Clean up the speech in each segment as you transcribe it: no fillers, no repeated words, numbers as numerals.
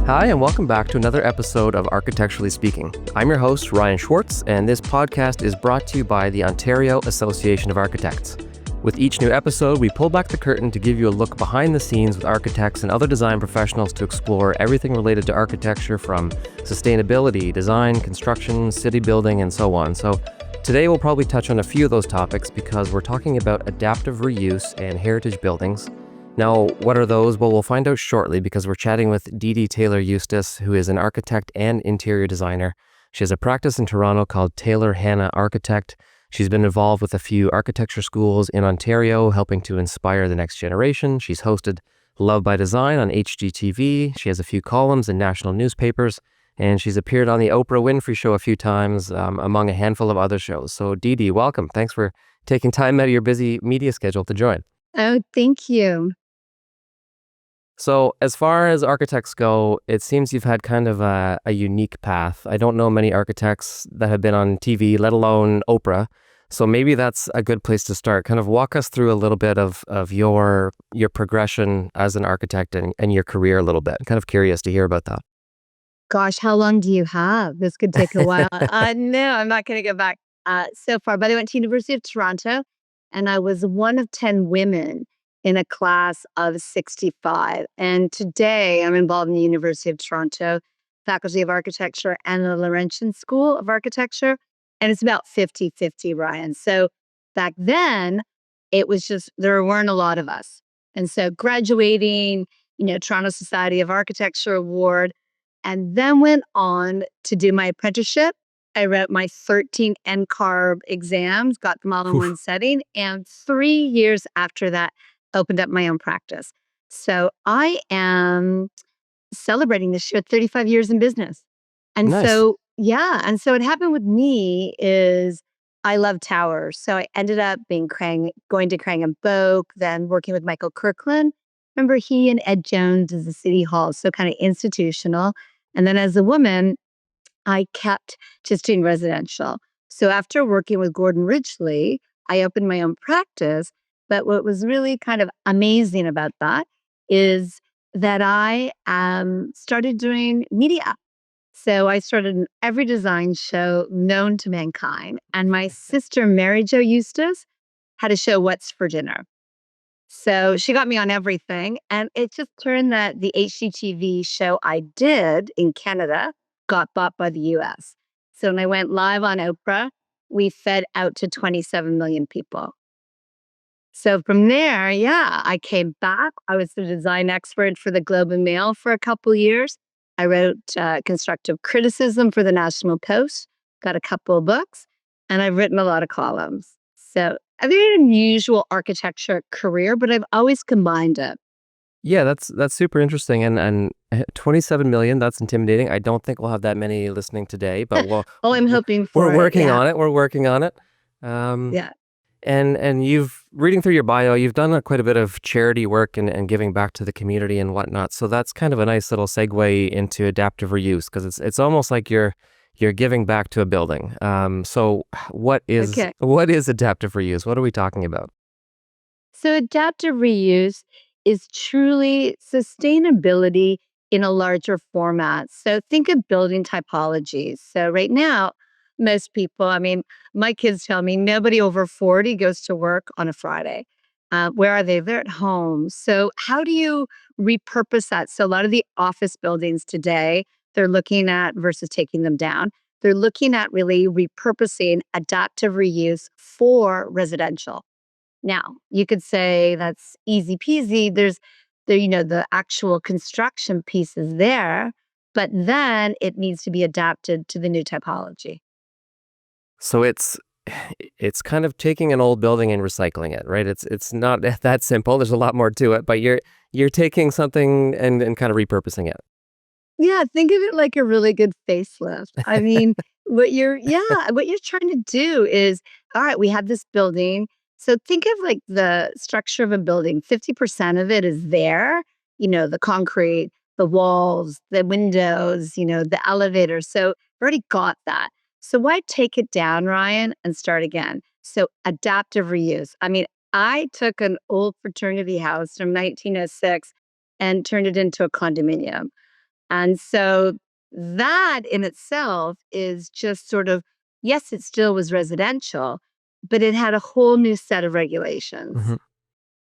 Hi, and welcome back to another episode of Architecturally Speaking. I'm your host, Ryan Schwartz, and this podcast is brought to you by the Ontario Association of Architects. With each new episode, we pull back the curtain to give you a look behind the scenes with architects and other design professionals to explore everything related to architecture from sustainability, design, construction, city building, and so on. So today we'll probably touch on a few of those topics because we're talking about adaptive reuse and heritage buildings. Now, what are those? Well, we'll find out shortly because we're chatting with Dee Dee Taylor Eustace, who is an architect and interior designer. She has a practice in Toronto called Taylor Hanna Architect. She's been involved with a few architecture schools in Ontario, helping to inspire the next generation. She's hosted Love by Design on HGTV. She has a few columns in national newspapers, and she's appeared on the Oprah Winfrey Show a few times, among a handful of other shows. So Dee Dee, welcome. Thanks for taking time out of your busy media schedule to join. Oh, thank you. So as far as architects go, it seems you've had kind of a unique path. I don't know many architects that have been on TV, let alone Oprah. So maybe that's a good place to start. Kind of walk us through a little bit of your progression as an architect and your career a little bit. I'm kind of curious to hear about that. Gosh, how long do you have? This could take a while. No, I'm not going to go back so far. But I went to University of Toronto, and I was one of 10 women in a class of 65. And today I'm involved in the University of Toronto Faculty of Architecture and the Laurentian School of Architecture. And it's about 50-50, Ryan. So back then, it was just, there weren't a lot of us. And so graduating, Toronto Society of Architecture Award, and then went on to do my apprenticeship. I wrote my 13 NCARB exams, got them all in one setting. And 3 years after that, opened up my own practice. So I am celebrating this year 35 years in business. And Nice. so what happened with me is I love towers. So I ended up going to Crang and Boak, then working with Michael Kirkland. Remember, he and Ed Jones as the city hall, so kind of institutional. And then as a woman, I kept just doing residential. So after working with Gordon Ridgely, I opened my own practice. But what was really kind of amazing about that is that I started doing media. So I started in every design show known to mankind. And my sister, Mary Jo Eustace, had a show, What's for Dinner? So she got me on everything. And it just turned that the HGTV show I did in Canada got bought by the US. So when I went live on Oprah, we fed out to 27 million people. So from there, I came back. I was the design expert for the Globe and Mail for a couple years. I wrote constructive criticism for the National Post, got a couple of books, and I've written a lot of columns. So a very unusual architecture career, but I've always combined it. Yeah, that's super interesting. And 27 million, that's intimidating. I don't think we'll have that many listening today, but I'm hoping for we're it. working on it. We're working on it. Yeah. And you've, reading through your bio, you've done quite a bit of charity work and giving back to the community and whatnot. So that's kind of a nice little segue into adaptive reuse because it's almost like you're giving back to a building. So what is adaptive reuse? What are we talking about? So adaptive reuse is truly sustainability in a larger format. So think of building typologies. So right now, most people, my kids tell me nobody over 40 goes to work on a Friday. Where are they? They're at home. So how do you repurpose that? So a lot of the office buildings today, they're looking at versus taking them down. They're looking at really repurposing adaptive reuse for residential. Now, you could say that's easy peasy. There's the actual construction piece is there, but then it needs to be adapted to the new typology. So it's kind of taking an old building and recycling it, right? It's not that simple. There's a lot more to it, but you're taking something and kind of repurposing it. Yeah, think of it like a really good facelift. What you're trying to do is, all right, we have this building. So think of like the structure of a building. 50% of it is there, the concrete, the walls, the windows, the elevator. So we've already got that. So why take it down, Ryan, and start again? So adaptive reuse. I took an old fraternity house from 1906 and turned it into a condominium. And so that in itself is just sort of, yes, it still was residential, but it had a whole new set of regulations.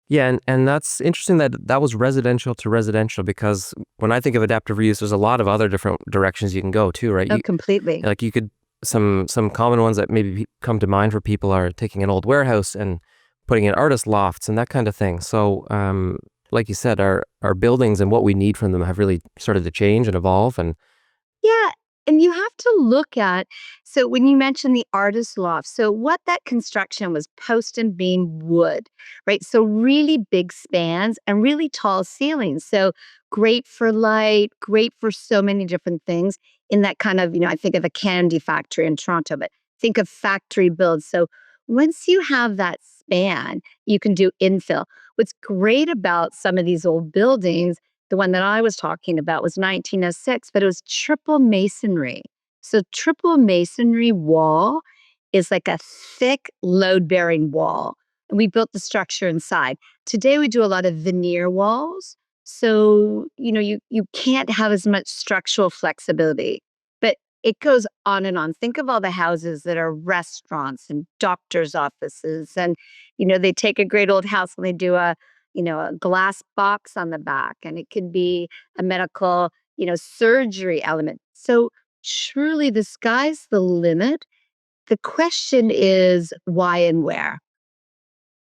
Yeah, and that's interesting that that was residential to residential, because when I think of adaptive reuse, there's a lot of other different directions you can go too, right? Oh, completely. Like you could, some common ones that maybe come to mind for people are taking an old warehouse and putting in artist lofts and that kind of thing. So, like you said, our buildings and what we need from them have really started to change and evolve. And Yeah. And you have to look at, so when you mentioned the artist loft, so what that construction was post and beam wood, right? So really big spans and really tall ceilings. So great for light, great for so many different things in that kind of, I think of a candy factory in Toronto, but think of factory builds. So once you have that span, you can do infill. What's great about some of these old buildings, the one that I was talking about was 1906, but it was triple masonry. So triple masonry wall is like a thick load-bearing wall. And we built the structure inside. Today we do a lot of veneer walls. So, you can't have as much structural flexibility. But it goes on and on. Think of all the houses that are restaurants and doctors' offices. And, they take a great old house and they do a glass box on the back, and it could be a medical, surgery element. So truly the sky's the limit. The question is why and where.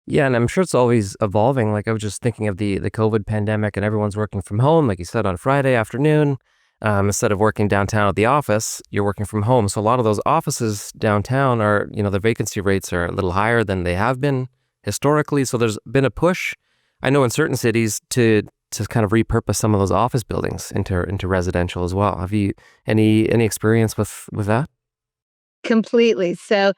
yeah, and I'm sure it's always evolving. Like I was just thinking of the COVID pandemic, and everyone's working from home, like you said, on Friday afternoon. Instead of working downtown at the office, you're working from home. So a lot of those offices downtown are, the vacancy rates are a little higher than they have been historically. So there's been a push, I know, in certain cities to kind of repurpose some of those office buildings into residential as well. Have you any experience with that? Completely. So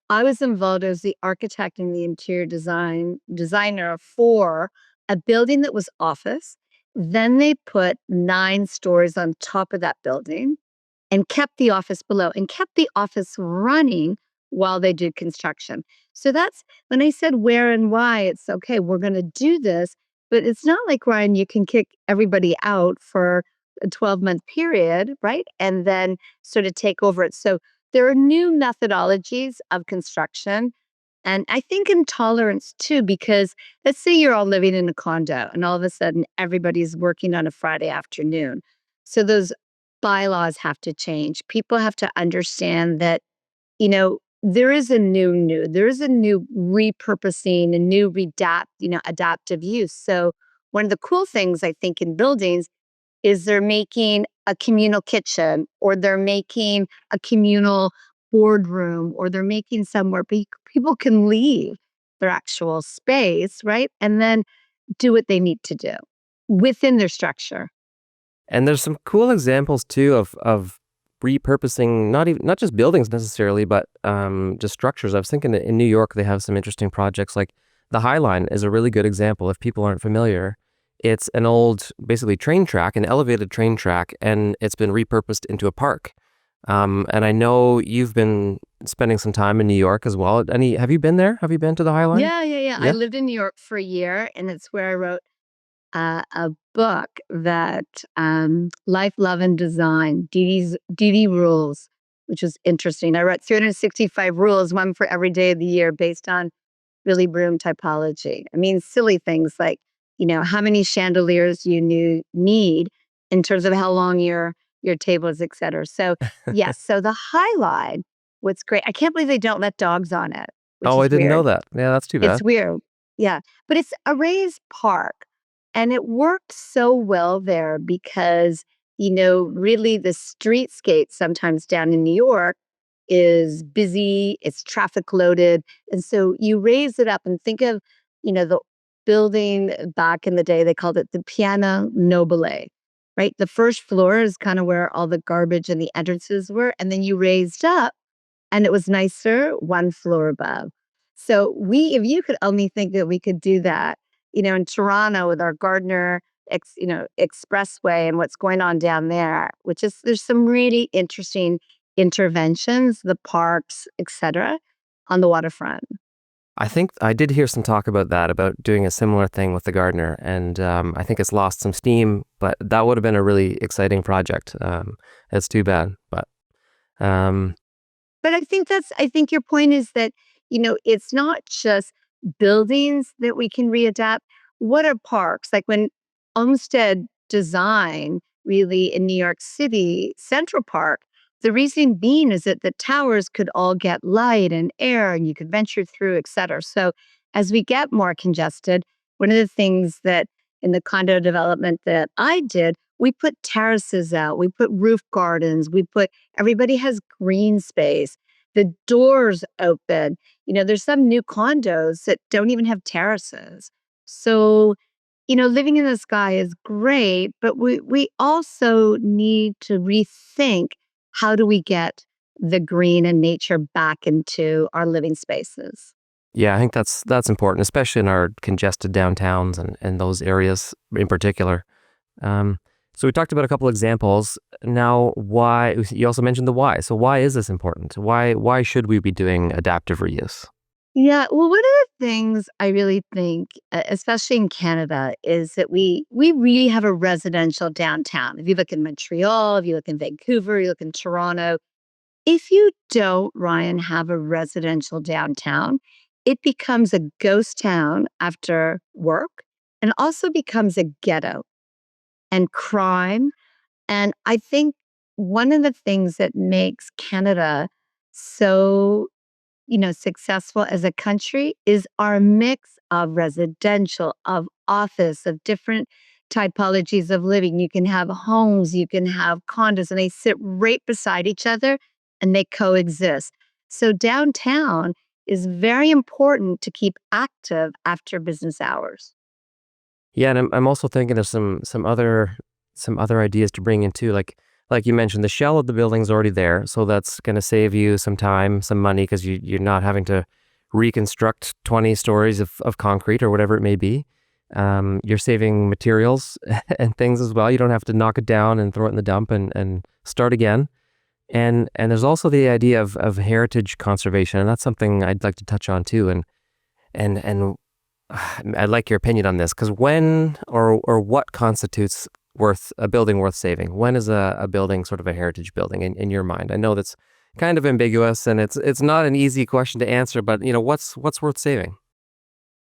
I was involved as the architect and the interior designer for a building that was office. Then they put 9 stories on top of that building and kept the office below and kept the office running while they did construction. So that's when I said where and why, it's okay, we're going to do this, but it's not like, Ryan, you can kick everybody out for a 12-month period, right? And then sort of take over it. So there are new methodologies of construction. And I think intolerance too, because let's say you're all living in a condo and all of a sudden everybody's working on a Friday afternoon. So those bylaws have to change. People have to understand that, there is a there is a new repurposing, a new adaptive use. So one of the cool things I think in buildings is they're making a communal kitchen, or they're making a communal boardroom, or they're making somewhere people can leave their actual space, right? And then do what they need to do within their structure. And there's some cool examples too of repurposing, not just buildings necessarily, but just structures. I was thinking that in New York they have some interesting projects. Like the High Line is a really good example. If people aren't familiar, it's an old, basically train track, an elevated train track, and it's been repurposed into a park. And I know you've been spending some time in New York as well. Have you been there? Have you been to the High Line? Yeah, yeah, yeah. I Yeah. lived in New York for a year, and it's where I wrote a book that Life, Love, and Design, Dee Dee Rules, which was interesting. I wrote 365 rules, one for every day of the year, based on really broom typology. I mean, silly things like, how many chandeliers need in terms of how long your table is, et cetera. So yes, so the High Line, what's great, I can't believe they don't let dogs on it, which Oh, I is didn't know weird. that. Yeah, that's too It's bad. weird. Yeah. But it's a raised park. And it worked so well there because, really the streetscape sometimes down in New York is busy, it's traffic loaded. And so you raise it up and think of, the building back in the day, they called it the Piano Nobile, right? The first floor is kind of where all the garbage and the entrances were. And then you raised up and it was nicer one floor above. So if you could only think that we could do that, in Toronto with our Gardner, Expressway and what's going on down there, which is there's some really interesting interventions, the parks, et cetera, on the waterfront. I think I did hear some talk about that, about doing a similar thing with the gardener, and I think it's lost some steam, but that would have been a really exciting project. It's too bad, but um, But I think your point is that, it's not just buildings that we can readapt. What are parks? Like when Olmsted Design really in New York City, Central Park, the reason being is that the towers could all get light and air and you could venture through, et cetera. So as we get more congested, one of the things that in the condo development that I did, we put terraces out, we put roof gardens, everybody has green space. The doors open. There's some new condos that don't even have terraces. So, living in the sky is great, but we also need to rethink how do we get the green and nature back into our living spaces. yeah, I think that's important, especially in our congested downtowns and those areas in particular. Um, so we talked about a couple examples. Now, why? You also mentioned the why. So why is this important? Why should we be doing adaptive reuse? Yeah, well, one of the things I really think, especially in Canada, is that we really have a residential downtown. If you look in Montreal, if you look in Vancouver, you look in Toronto, if you don't, Ryan, have a residential downtown, it becomes a ghost town after work and also becomes a ghetto and crime. And I think one of the things that makes Canada so successful as a country is our mix of residential, of office, of different typologies of living. You can have homes, you can have condos, and they sit right beside each other and they coexist. So downtown is very important to keep active after business hours. Yeah, and I'm also thinking of some other ideas to bring in too. Like you mentioned, the shell of the building's already there, so that's going to save you some time, some money, because you're not having to reconstruct 20 stories of concrete or whatever it may be. You're saving materials and things as well. You don't have to knock it down and throw it in the dump and start again. And there's also the idea of heritage conservation, and that's something I'd like to touch on too. And I'd like your opinion on this, because when or what constitutes worth a building worth saving? When is a building sort of a heritage building in your mind? I know that's kind of ambiguous, and it's not an easy question to answer, but what's worth saving?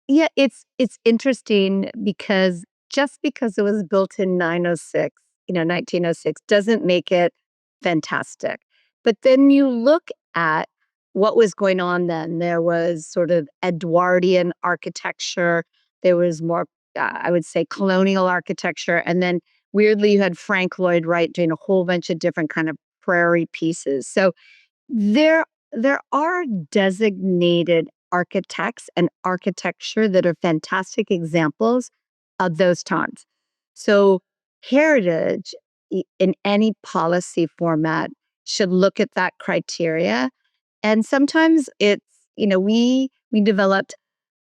Yeah, it's interesting because just because it was built in 906, 1906 doesn't make it fantastic. But then you look at what was going on then. There was sort of Edwardian architecture. There was more, I would say, colonial architecture, and then weirdly you had Frank Lloyd Wright doing a whole bunch of different kind of prairie pieces. So there there are designated architects and architecture that are fantastic examples of those times. So heritage in any policy format should look at that criteria. And sometimes it's, we developed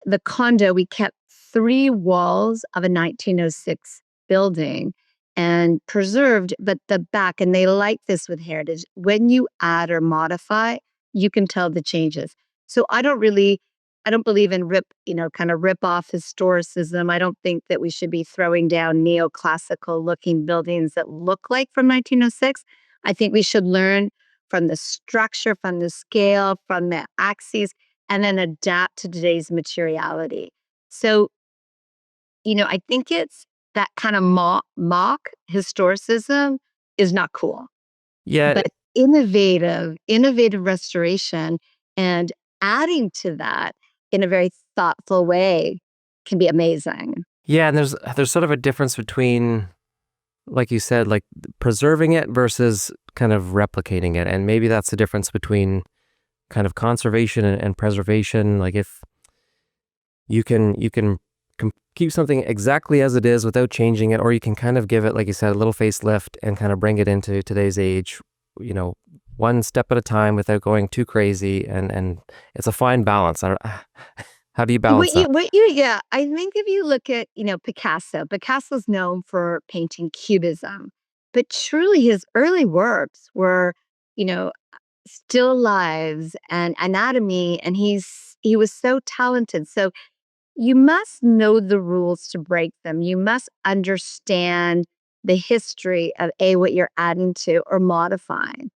the condo, we kept three walls of a 1906 building and preserved, but the back, and they like this with heritage. When you add or modify, you can tell the changes. So I don't believe in kind of rip off historicism. I don't think that we should be throwing down neoclassical looking buildings that look like from 1906. I think we should learn from the structure, from the scale, from the axes, and then adapt to today's materiality. So, I think it's that kind of mock historicism is not cool, Yeah, but innovative restoration and adding to that in a very thoughtful way can be amazing. yeah, and there's sort of a difference between, like you said, like preserving it versus kind of replicating it, and maybe that's the difference between kind of conservation and preservation. Like if you can keep something exactly as it is without changing it, or you can kind of give it, like you said, a little facelift and kind of bring it into today's age, you know, one step at a time without going too crazy. And it's a fine balance. I don't, how do you balance that? Yeah, I think if you look at, Picasso's known for painting cubism, but truly his early works were, you know, still lives and anatomy, and he was so talented. So you must know the rules to break them. You must understand the history of what you're adding to or modifying.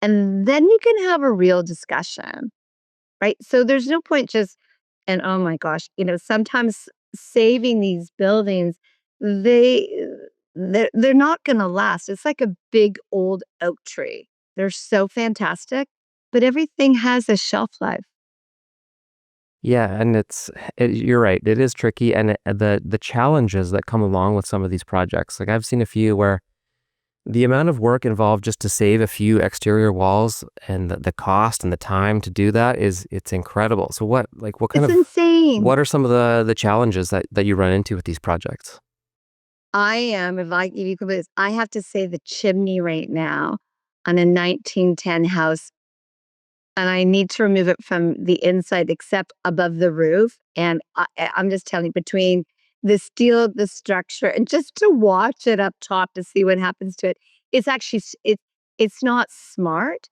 And then you can have a real discussion, right? So there's no point just, and oh my gosh, sometimes saving these buildings, they they're not going to last. It's like a big old oak tree. They're so fantastic, but everything has a shelf life. Yeah, and you're right. It is tricky, and the challenges that come along with some of these projects. Like I've seen a few where the amount of work involved just to save a few exterior walls and the cost and the time to do that it's incredible. So It's insane. what are some of the challenges that you run into with these projects? If you could believe this, I have to say the chimney right now on a 1910 house, and I need to remove it from the inside except above the roof. And I'm just telling you, between the steel, the structure, and just to watch it up top to see what happens to it, it's actually it's not smart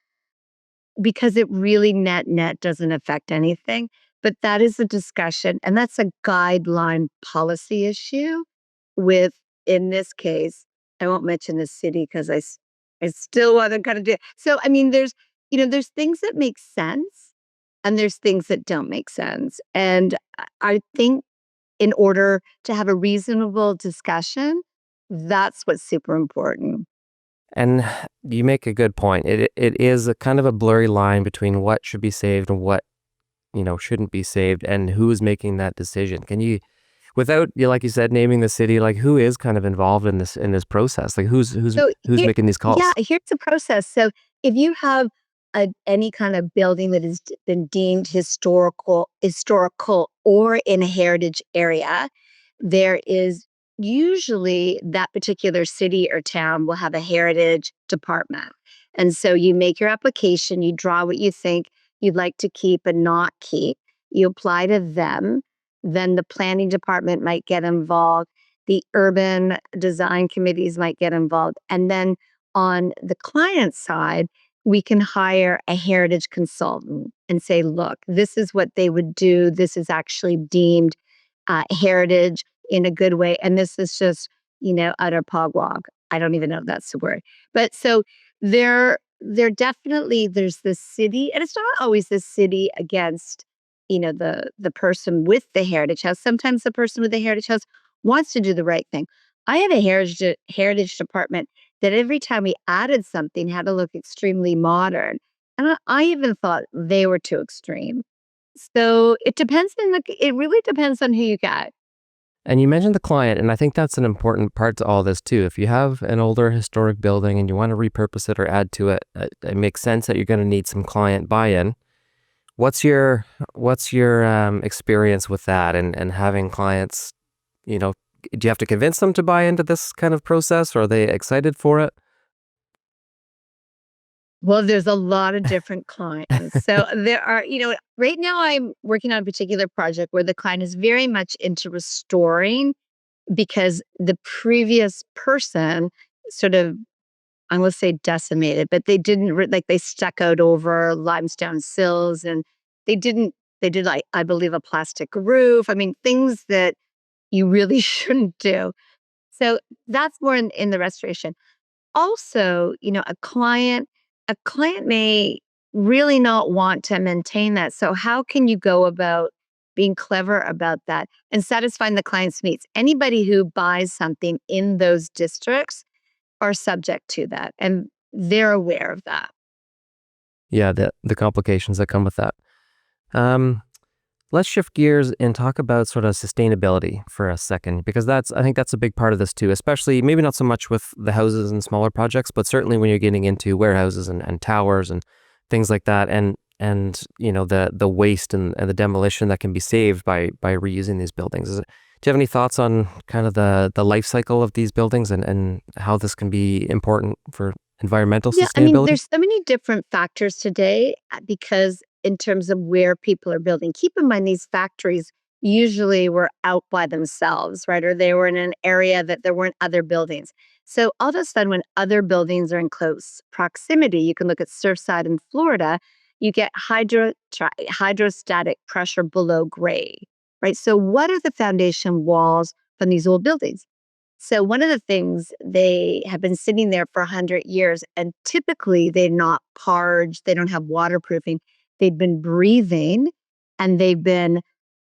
because it really net doesn't affect anything. But that is a discussion, and that's a guideline policy issue with, in this case, I won't mention the city because I still want to kind of do it. So, I mean, there's things that make sense and there's things that don't make sense. And I think in order to have a reasonable discussion, that's what's super important. And you make a good point. It is a kind of a blurry line between what should be saved and what, shouldn't be saved and who is making that decision. Can you, without like you said, naming the city, like who is kind of involved in this process? Like So who's making these yeah, calls? here's the process. So if you have any kind of building that has been deemed historical or in a heritage area, there is usually that particular city or town will have a heritage department. And so you make your application, you draw what you think you'd like to keep and not keep. You apply to them. Then the planning department might get involved. The urban design committees might get involved. And then on the client side, we can hire a heritage consultant and say, look, this is what they would do. This is actually deemed heritage in a good way. And this is just, utter pogwog. I don't even know if that's the word. But so there definitely, there's the city, and it's not always the city against, the person with the heritage house. Sometimes the person with the heritage house wants to do the right thing. I had a heritage department that every time we added something had to look extremely modern. And I even thought they were too extreme. So it really depends on who you get. And you mentioned the client, and I think that's an important part to all this too. If you have an older historic building and you want to repurpose it or add to it, it makes sense that you're going to need some client buy-in. What's your experience with that and having clients, do you have to convince them to buy into this kind of process, or are they excited for it? Well, there's a lot of different clients. So there are, right now I'm working on a particular project where the client is very much into restoring because the previous person sort of, I'm going to say decimated, but they didn't like they stuccoed over limestone sills and they didn't, they did like, I believe, a plastic roof. I mean, things that you really shouldn't do. So that's more in the restoration. Also, a client may really not want to maintain that. So how can you go about being clever about that and satisfying the client's needs? Anybody who buys something in those districts are subject to that, and they're aware of that. Yeah, the complications that come with that. Um, let's shift gears and talk about sort of sustainability for a second, because I think that's a big part of this too, especially maybe not so much with the houses and smaller projects, but certainly when you're getting into warehouses and towers and things like that, and the waste and the demolition that can be saved by reusing these buildings. Do you have any thoughts on kind of the life cycle of these buildings and how this can be important for environmental Yeah, I mean, sustainability? there's so many different factors today because in terms of where people are building, keep in mind these factories usually were out by themselves, right? Or they were in an area that there weren't other buildings. So all of a sudden, when other buildings are in close proximity, you can look at Surfside in Florida. you get hydrostatic pressure below grade, right? So what are the foundation walls from these old buildings? So one of the things, they have been sitting there for 100 years, and typically they're not parged, they don't have waterproofing. They've been breathing and they've been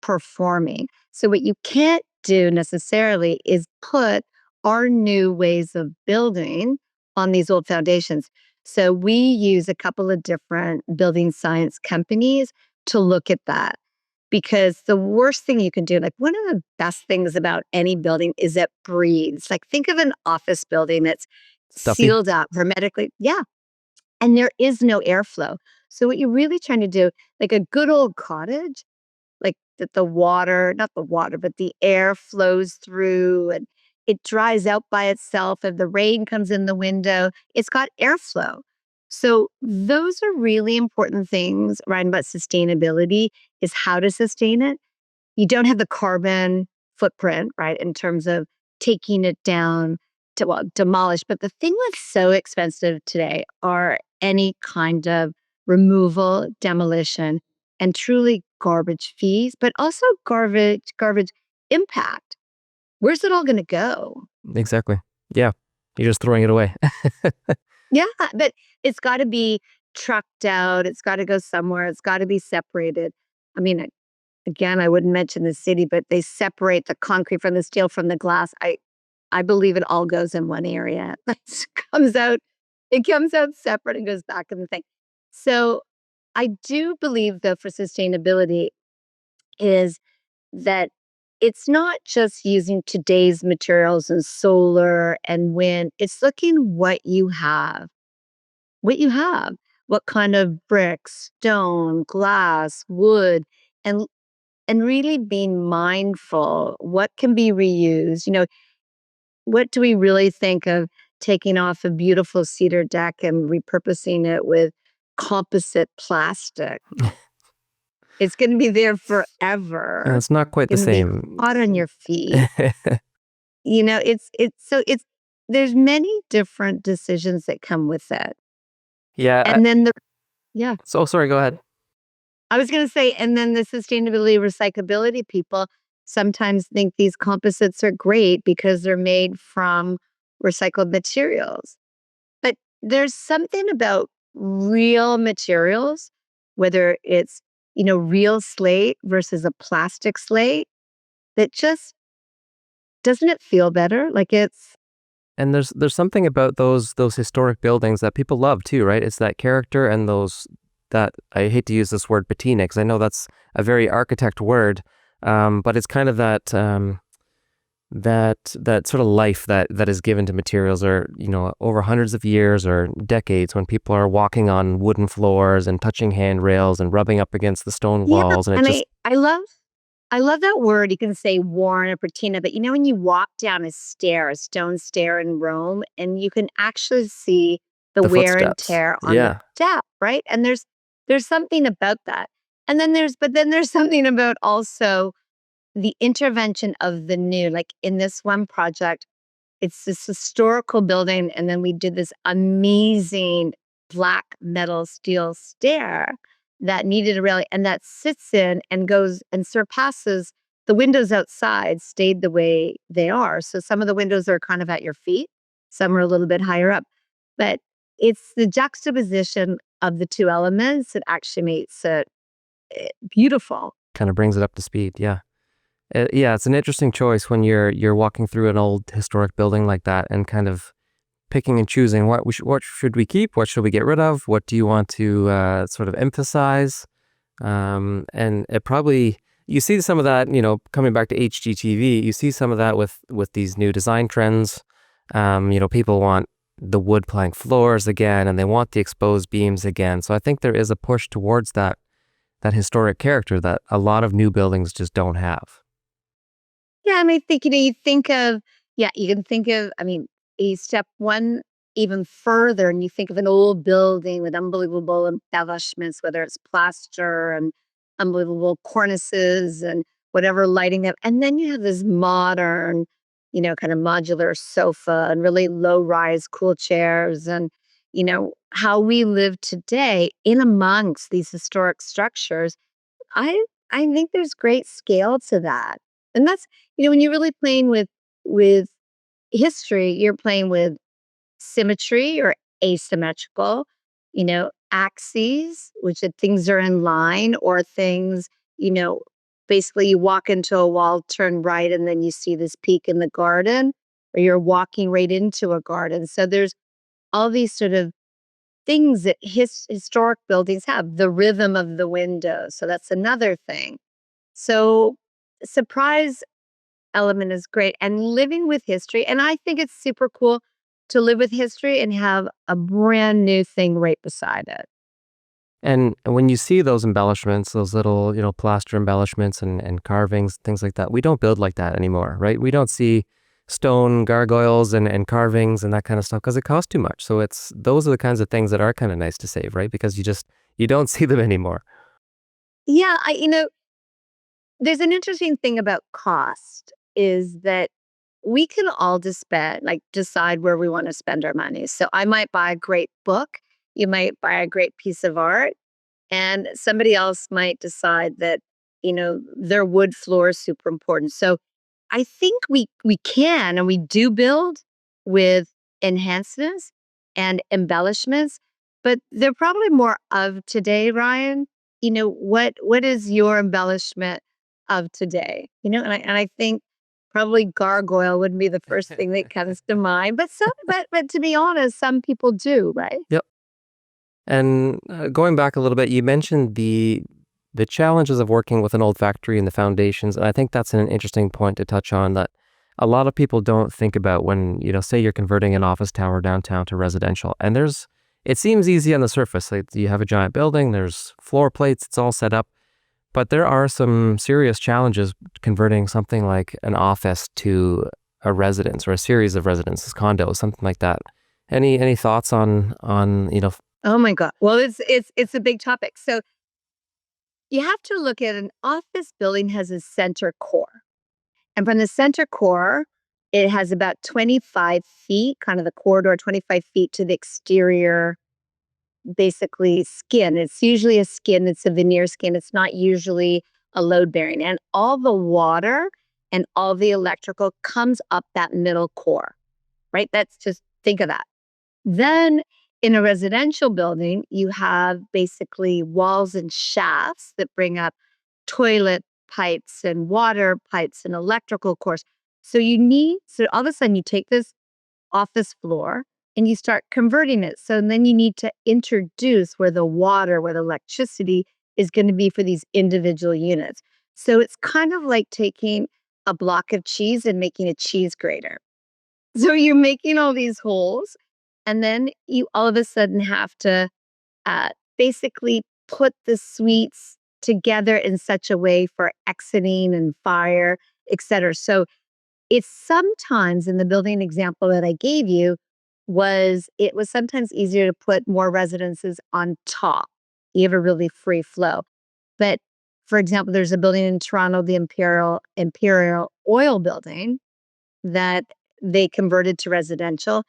performing. So what you can't do necessarily is put our new ways of building on these old foundations. So we use a couple of different building science companies to look at that. Because the worst thing you can do, like one of the best things about any building is it breathes. Like think of an office building that's Stuffy. sealed up hermetically. Yeah. And there is no airflow. So what you're really trying to do, like a good old cottage, like that the water, not the water, but the air flows through and it dries out by itself. If the rain comes in the window, it's got airflow. So those are really important things, right? About sustainability is how to sustain it. You don't have the carbon footprint, right? In terms of taking it down to, well, demolish. But the thing that's so expensive today are any kind of removal, demolition, and truly garbage fees, but also garbage impact. Where's it all going to go? Exactly. Yeah. You're just throwing it away. Yeah, but it's got to be trucked out. It's got to go somewhere. It's got to be separated. I mean, again, I wouldn't mention the city, but they separate the concrete from the steel from the glass. I believe it all goes in one area. It comes out, it comes out separate and goes back in the thing. So I do believe, though, for sustainability is that it's not just using today's materials and solar and wind. It's looking what you have, what kind of bricks, stone, glass, wood, and really being mindful, what can be reused? What do we really think of taking off a beautiful cedar deck and repurposing it with composite plastic? It's going to be there And forever. it's not quite the Going to be same. hot on your feet. It's there's many different decisions that come with it. Yeah. And then yeah, So sorry, go ahead. I was going to say, and then the sustainability, recyclability people sometimes think these composites are great because they're made from recycled materials. But there's something about real materials, whether it's, real slate versus a plastic slate, that just doesn't it feel better? Like it's, And there's something about those historic buildings that people love too, right? It's that character and those that I hate to use this word patina because I know that's a very architect word, but it's kind of that sort of life that is given to materials, or over hundreds of years or decades, when people are walking on wooden floors and touching handrails and rubbing up against the stone yeah. walls, and it And just I love that word. You can say worn or patina, but when you walk down a stone stair in Rome, and you can actually see the the wear and footsteps. tear on the Yeah. step, right? And there's something about that. And then there's something about also the intervention of the new. Like in this one project, it's this historical building, and then we did this amazing black metal steel stair that needed a railing, and that sits in and goes and surpasses the windows outside, stayed the way they are. So some of the windows are kind of at your feet, some are a little bit higher up. But it's the juxtaposition of the two elements that actually makes it beautiful. Kind of brings it up to speed. Yeah. Yeah, it's an interesting choice when you're walking through an old historic building like that and kind of picking and choosing what should we keep, what should we get rid of, what do you want to sort of emphasize, and it probably you see some of that, coming back to HGTV, you see some of that with these new design trends. People want the wood plank floors again, and they want the exposed beams again. So I think there is a push towards that historic character that a lot of new buildings just don't have. Yeah, and I think, you think of, yeah, you can think of, you step one even further and you think of an old building with unbelievable embellishments, whether it's plaster and unbelievable cornices and whatever lighting up. And then you have this modern, kind of modular sofa and really low rise cool chairs. And how we live today in amongst these historic structures, I I think there's great scale to that. And that's, when you're really playing with history, you're playing with symmetry or asymmetrical, axes, which are things are in line, or things, you know, basically you walk into a wall, turn right, and then you see this peak in the garden, or you're walking right into a garden. So there's all these sort of things that historic buildings have, the rhythm of the window. So that's another thing. So surprise element is great, and living with history. And I think it's super cool to live with history and have a brand new thing right beside it. And when you see those embellishments, those little, plaster embellishments and carvings, things like that, we don't build like that anymore, right? We don't see stone gargoyles and carvings and that kind of stuff because it costs too much. So those are the kinds of things that are kind of nice to save, right? Because you don't see them anymore. Yeah, there's an interesting thing about cost is that we can all decide where we want to spend our money. So I might buy a great book, you might buy a great piece of art, and somebody else might decide that, their wood floor is super important. So I think we can and we do build with enhancements and embellishments, but they're probably more of today, Ryan. What is your embellishment of today? And I think probably gargoyle would be the first thing that comes to mind. But to be honest, some people do, right? Yep. And going back a little bit, you mentioned the challenges of working with an old factory and the foundations, and I think that's an interesting point to touch on that a lot of people don't think about when, say you're converting an office tower downtown to residential. And it seems easy on the surface. Like you have a giant building, there's floor plates, it's all set up. But there are some serious challenges converting something like an office to a residence or a series of residences, condos, something like that. Any thoughts on. Oh my God. Well, it's a big topic. So you have to look at an office building has a center core. And from the center core, it has about 25 feet, kind of the corridor, 25 feet to the exterior, basically skin. It's usually a skin, it's a veneer skin. It's not usually a load bearing. And all the water and all the electrical comes up that middle core, right? That's just think of that. Then in a residential building, you have basically walls and shafts that bring up toilet pipes and water pipes and electrical cores. So all of a sudden you take this office floor and you start converting it. So then you need to introduce where the water, where the electricity is going to be for these individual units. So it's kind of like taking a block of cheese and making a cheese grater. So you're making all these holes, and then you all of a sudden have to basically put the suites together in such a way for exiting and fire, et cetera. So it's sometimes in the building example that I gave you it was sometimes easier to put more residences on top. You have a really free flow. But for example, there's a building in Toronto, the Imperial Oil building that they converted to residential.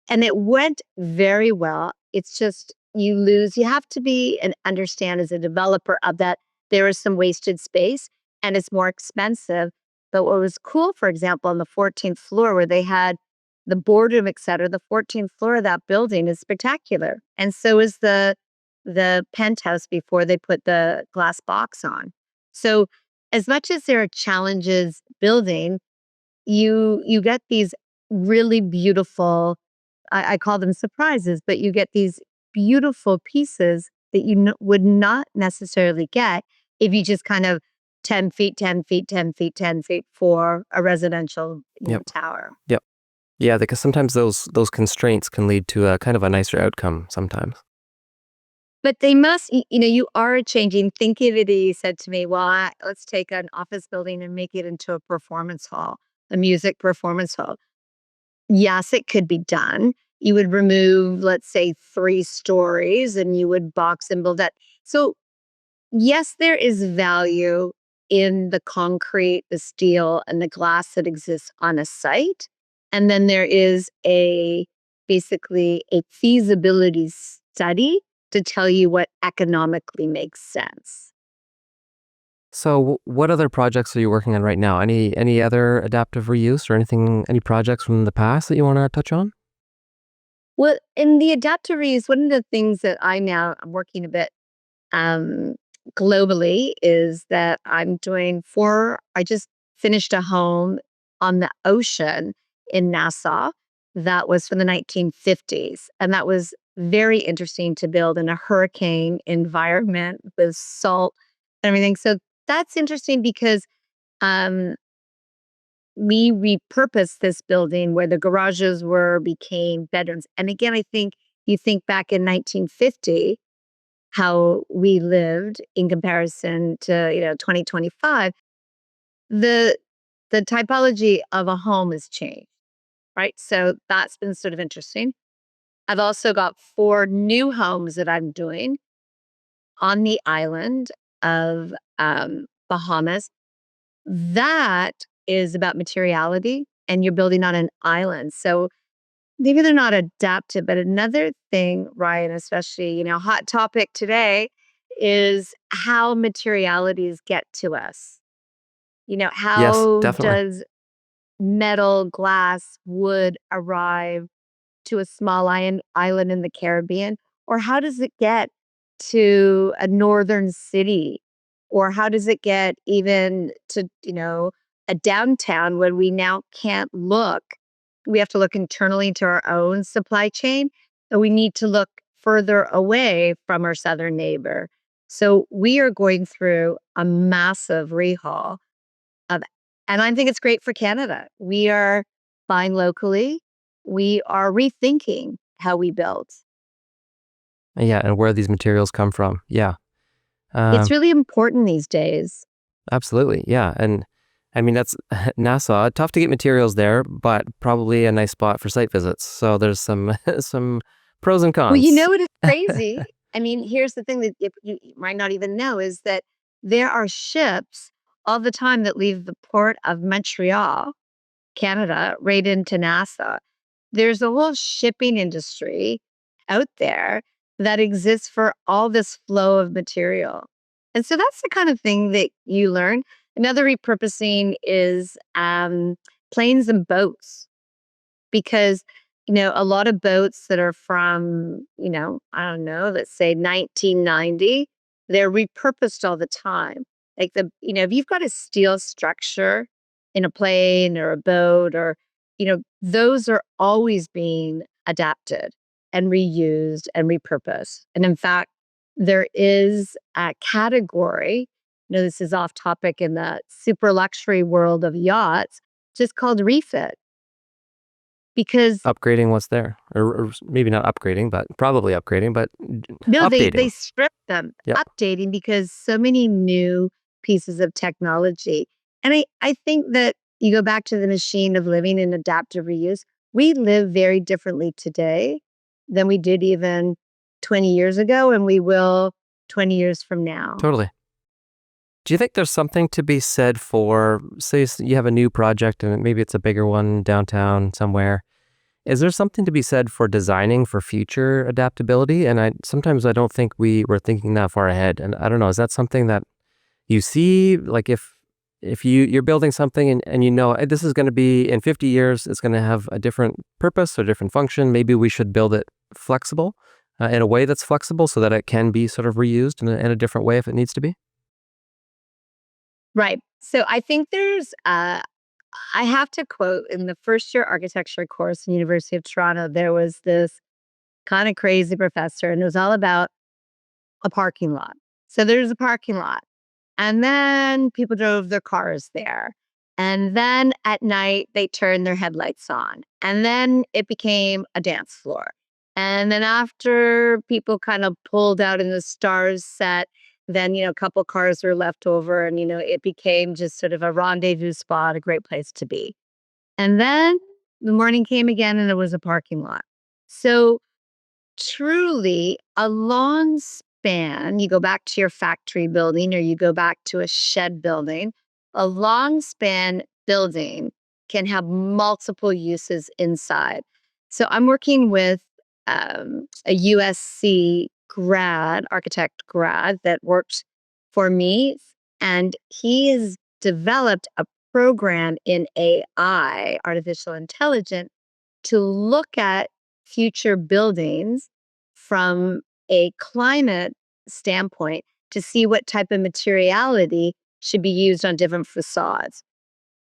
And it went very well. It's just you have to be and understand as a developer of that there is some wasted space and it's more expensive. But what was cool, for example, on the 14th floor where they had the boardroom, et cetera, the 14th floor of that building is spectacular. And so is the penthouse before they put the glass box on. So as much as there are challenges building, you get these really beautiful, I call them surprises, but you get these beautiful pieces that would not necessarily get if you just kind of 10 feet, 10 feet, 10 feet, 10 feet for a residential Yep. tower. Yep. Yeah, because sometimes those constraints can lead to a kind of a nicer outcome sometimes. But they must, you are changing. Thinking said to me, well, let's take an office building and make it into a performance hall, a music performance hall. Yes, it could be done. You would remove, let's say, 3 stories and you would box and build that. So, yes, there is value in the concrete, the steel, and the glass that exists on a site. And then there is a basically a feasibility study to tell you what economically makes sense. So, what other projects are you working on right now? Any other adaptive reuse or any projects from the past that you want to touch on? Well, in the adaptive reuse, one of the things that I'm working a bit um, globally is that I just finished a home on the ocean in Nassau that was from the 1950s. And that was very interesting to build in a hurricane environment with salt and everything. So that's interesting because um, we repurposed this building where the garages became bedrooms. And again, I think you think back in 1950, how we lived in comparison to 2025, the the typology of a home has changed, right? So that's been sort of interesting. I've also got 4 new homes that I'm doing on the island of Bahamas. That is about materiality, and you're building on an island, so maybe they're not adapted. But another thing, Ryan, especially, hot topic today is how materialities get to us. Yes, How definitely. does metal, glass, wood arrive to a small island in the Caribbean? Or how does it get to a northern city? Or how does it get even to, a downtown when we now can't look? We have to look internally to our own supply chain, and we need to look further away from our southern neighbor. So we are going through a massive rehaul of, and I think it's great for Canada. We are buying locally. We are rethinking how we build. Yeah, and where these materials come from. Yeah. It's Um, really important these days. Absolutely. Yeah. And I mean, that's Nassau. Tough to get materials there, but probably a nice spot for site visits. So there's some some pros and Well, you cons. know what is crazy? I mean, here's the thing that you might not even know is that there are ships all the time that leave the port of Montreal, Canada, right into Nassau. There's a whole shipping industry out there that exists for all this flow of material. And so that's the kind of thing that you learn. Another repurposing is planes and boats, because a lot of boats that are from, I don't know, let's say 1990, they're repurposed all the time. Like if you've got a steel structure in a plane or a boat, or those are always being adapted and reused and repurposed. And in fact, there is a category, this is off topic, in the super luxury world of yachts, just called refit, because Upgrading what's there, or maybe not upgrading, but probably upgrading, but no, they updating. strip them, Yep. updating, because so many new pieces of technology. And I think that you go back to the machine of living in adaptive reuse. We live very differently today than we did even 20 years ago, and we will 20 years from now. Totally. Do you think there's something to be said for, say, you have a new project and maybe it's a bigger one downtown somewhere? Is there something to be said for designing for future adaptability? And sometimes I don't think we were thinking that far ahead. And I don't know, is that something that you see? Like if you're building something and this is going to be in 50 years, it's going to have a different purpose or different function. Maybe we should build it flexible in a way that's flexible so that it can be sort of reused in a different way if it needs to be. Right. So I think I have to quote, in the first year architecture course in University of Toronto, there was this kind of crazy professor, and it was all about a parking lot. So there's a parking lot, and then people drove their cars there. And then at night, they turned their headlights on. And then it became a dance floor. And then after people kind of pulled out and the stars set, then, a couple cars were left over, and, it became just sort of a rendezvous spot, a great place to be. And then the morning came again, and it was a parking lot. So truly, a long span, you go back to your factory building or you go back to a shed building, a long span building can have multiple uses inside. So I'm working with a USC architect grad that works for me, and he has developed a program in AI, artificial intelligence, to look at future buildings from a climate standpoint to see what type of materiality should be used on different facades.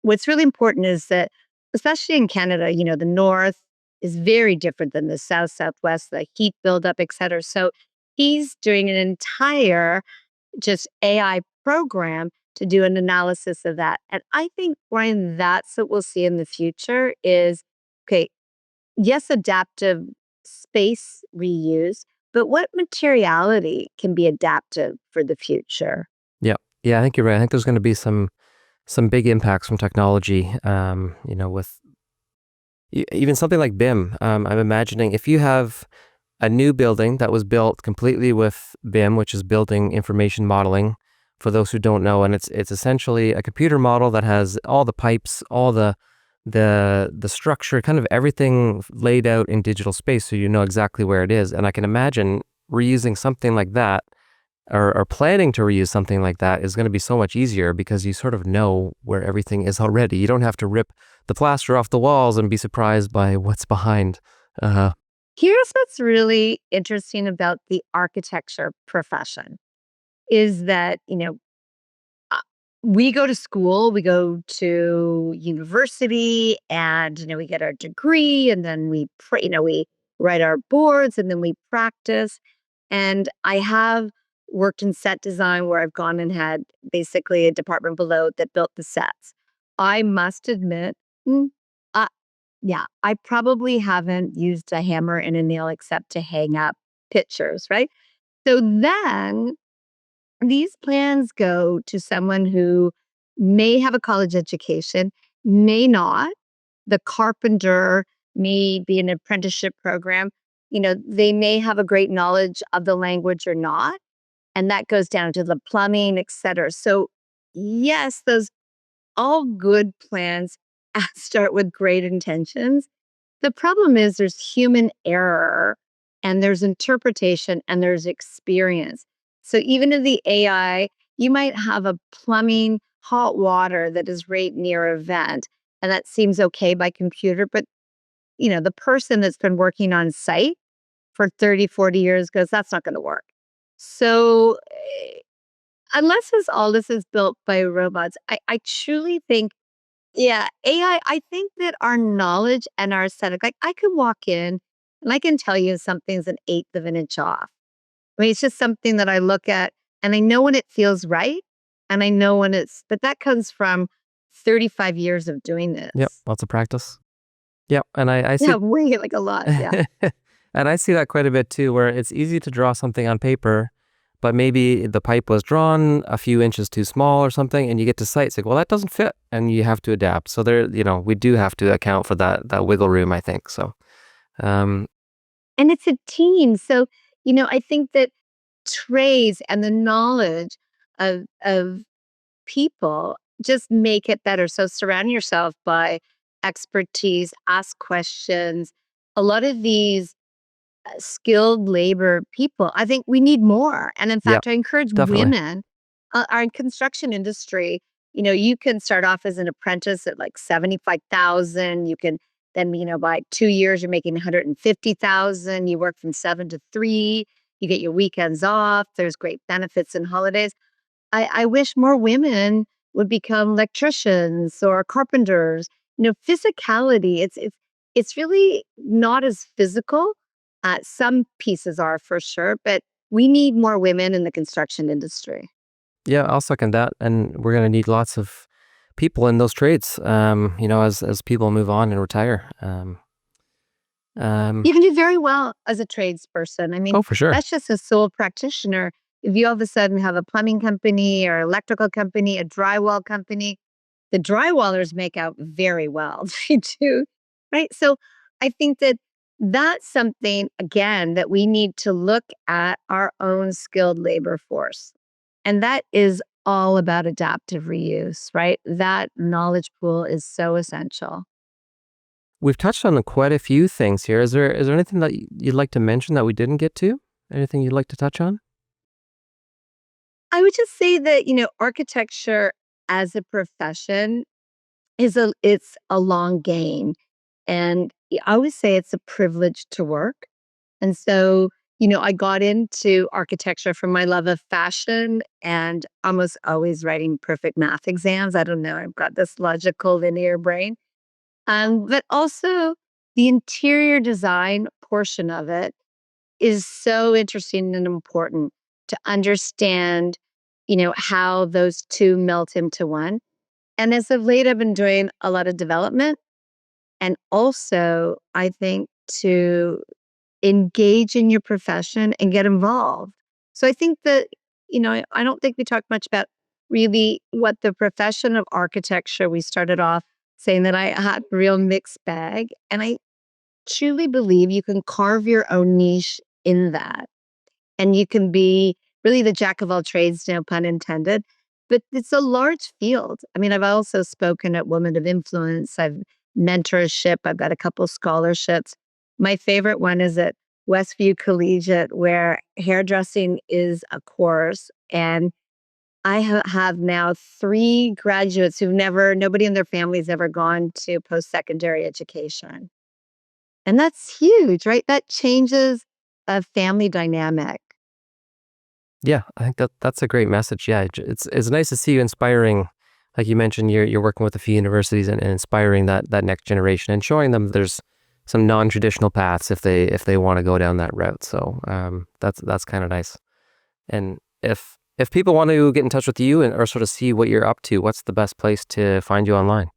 What's really important is that, especially in Canada, the north is very different than the south, southwest, the heat buildup, et cetera. So he's doing an entire just AI program to do an analysis of that. And I think, Brian, that's what we'll see in the future is okay, yes, adaptive space reuse, but what materiality can be adaptive for the future? Yeah. Yeah, I think you're right. I think there's going to be some big impacts from technology, with even something like BIM. I'm imagining if you have a new building that was built completely with BIM, which is building information modeling, for those who don't know, and it's essentially a computer model that has all the pipes, all the structure, kind of everything laid out in digital space, so you know exactly where it is. And I can imagine reusing something like that, or planning to reuse something like that, is going to be so much easier because you sort of know where everything is already. You don't have to rip the plaster off the walls and be surprised by what's behind. Uh, Here's what's really interesting about the architecture profession is that, uh, we go to school, we go to university, and, we get our degree, and then we write our boards, and then we practice. And I have worked in set design where I've gone and had basically a department below that built the sets. I must admit, mm, uh, yeah, I probably haven't used a hammer and a nail except to hang up pictures, right? So then these plans go to someone who may have a college education, may not. The carpenter may be an apprenticeship program. They may have a great knowledge of the language or not. And that goes down to the plumbing, et cetera. So, yes, those all good plans start with great intentions. The problem is there's human error and there's interpretation and there's experience. So even in the AI, you might have a plumbing hot water that is right near a vent and that seems okay by computer, but the person that's been working on site for 30, 40 years goes, that's not going to work. So unless all this is built by robots, I truly think yeah, I think that our knowledge and our aesthetic, like I could walk in and I can tell you something's an eighth of an inch off. I mean, it's just something that I look at and I know when it feels right. And I know when but that comes from 35 years of doing yep, this. lots of practice. Yep, and I see Yeah, way like a lot. Yeah. and I see that quite a bit too, where it's easy to draw something on paper, but maybe the pipe was drawn a few inches too small or something, and you get to site, it's like, well, that doesn't fit, and you have to adapt. So we do have to account for that wiggle room, I think. So, um, And it's a team. So, I think that trades and the knowledge of people just make it better. So surround yourself by expertise, ask questions. A lot of these skilled labor people, I think we need more. And in yeah, fact, I encourage definitely. women, our construction industry, you can start off as an apprentice at like 75,000. You can then, by 2 years, you're making 150,000. You work from 7 to 3. You get your weekends off. There's great benefits and holidays. I wish more women would become electricians or carpenters. Physicality, it's really not as physical. Some pieces are for sure, but we need more women in the construction industry. Yeah, I'll second that, and we're gonna need lots of people in those trades. As people move on and retire. Um, You can do very well as a tradesperson. I mean, oh, for sure. that's just a sole practitioner. If you all of a sudden have a plumbing company or electrical company, a drywall company, the drywallers make out very well. They do, right? So I think that that's something, again, that we need to look at our own skilled labor force. And that is all about adaptive reuse, right? That knowledge pool is so essential. we've touched on quite a few things here. Is there anything that you'd like to mention that we didn't get to? Anything you'd like to touch on? I would just say that, architecture as a profession it's a long game. And I always say it's a privilege to work. And so, I got into architecture from my love of fashion and almost always writing perfect math exams. I don't know, I've got this logical linear brain. But also the interior design portion of it is so interesting and important to understand, how those two melt into one. And as of late, I've been doing a lot of development and also, I think, to engage in your profession and get involved. So I think that, I don't think we talked much about really what the profession of architecture, we started off saying that I had a real mixed bag. And I truly believe you can carve your own niche in that. And you can be really the jack of all trades, no pun intended. But it's a large field. I mean, I've also spoken at Women of Influence. I've mentorship. I've got a couple scholarships. My favorite one is at Westview Collegiate, where hairdressing is a course. And I have now 3 graduates nobody in their family's ever gone to post-secondary education. And that's huge, right? That changes a family dynamic. Yeah, I think that's a great message. Yeah, it's nice to see you inspiring. Like you mentioned, you're working with a few universities and inspiring that next generation and showing them there's some non-traditional paths if they want to go down that route. So that's kind of nice. And if people want to get in touch with you or sort of see what you're up to, what's the best place to find you online?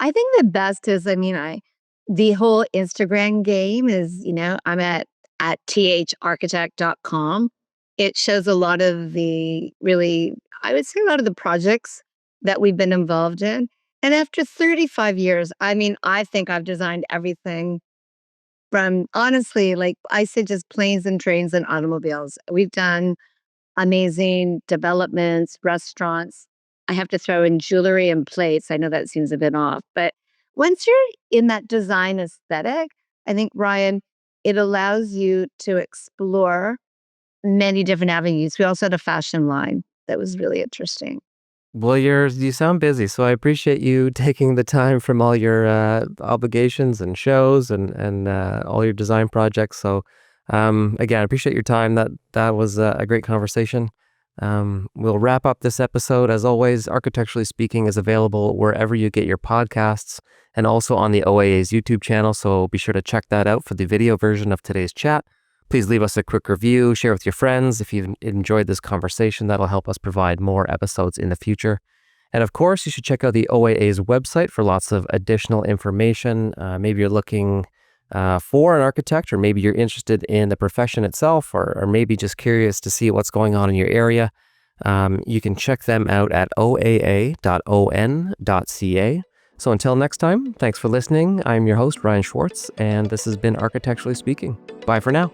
I think the best is, the whole Instagram game is, I'm at tharchitect.com. It shows a lot of the really, I would say a lot of the projects that we've been involved in. And after 35 years, I think I've designed everything from honestly, like I said, just planes and trains and automobiles. We've done amazing developments, restaurants. I have to throw in jewelry and plates. I know that seems a bit off, but once you're in that design aesthetic, I think, Ryan, it allows you to explore many different avenues. We also had a fashion line that was really interesting. Well, you sound busy, so I appreciate you taking the time from all your obligations and shows and all your design projects. So, again, I appreciate your time. That was a great conversation. We'll wrap up this episode. As always, Architecturally Speaking is available wherever you get your podcasts and also on the OAA's YouTube channel. So be sure to check that out for the video version of today's chat. Please leave us a quick review, share with your friends. If you've enjoyed this conversation, that'll help us provide more episodes in the future. And of course, you should check out the OAA's website for lots of additional information. Maybe you're looking for an architect, or maybe you're interested in the profession itself, or maybe just curious to see what's going on in your area. You can check them out at oaa.on.ca. So until next time, thanks for listening. I'm your host, Ryan Schwartz, and this has been Architecturally Speaking. Bye for now.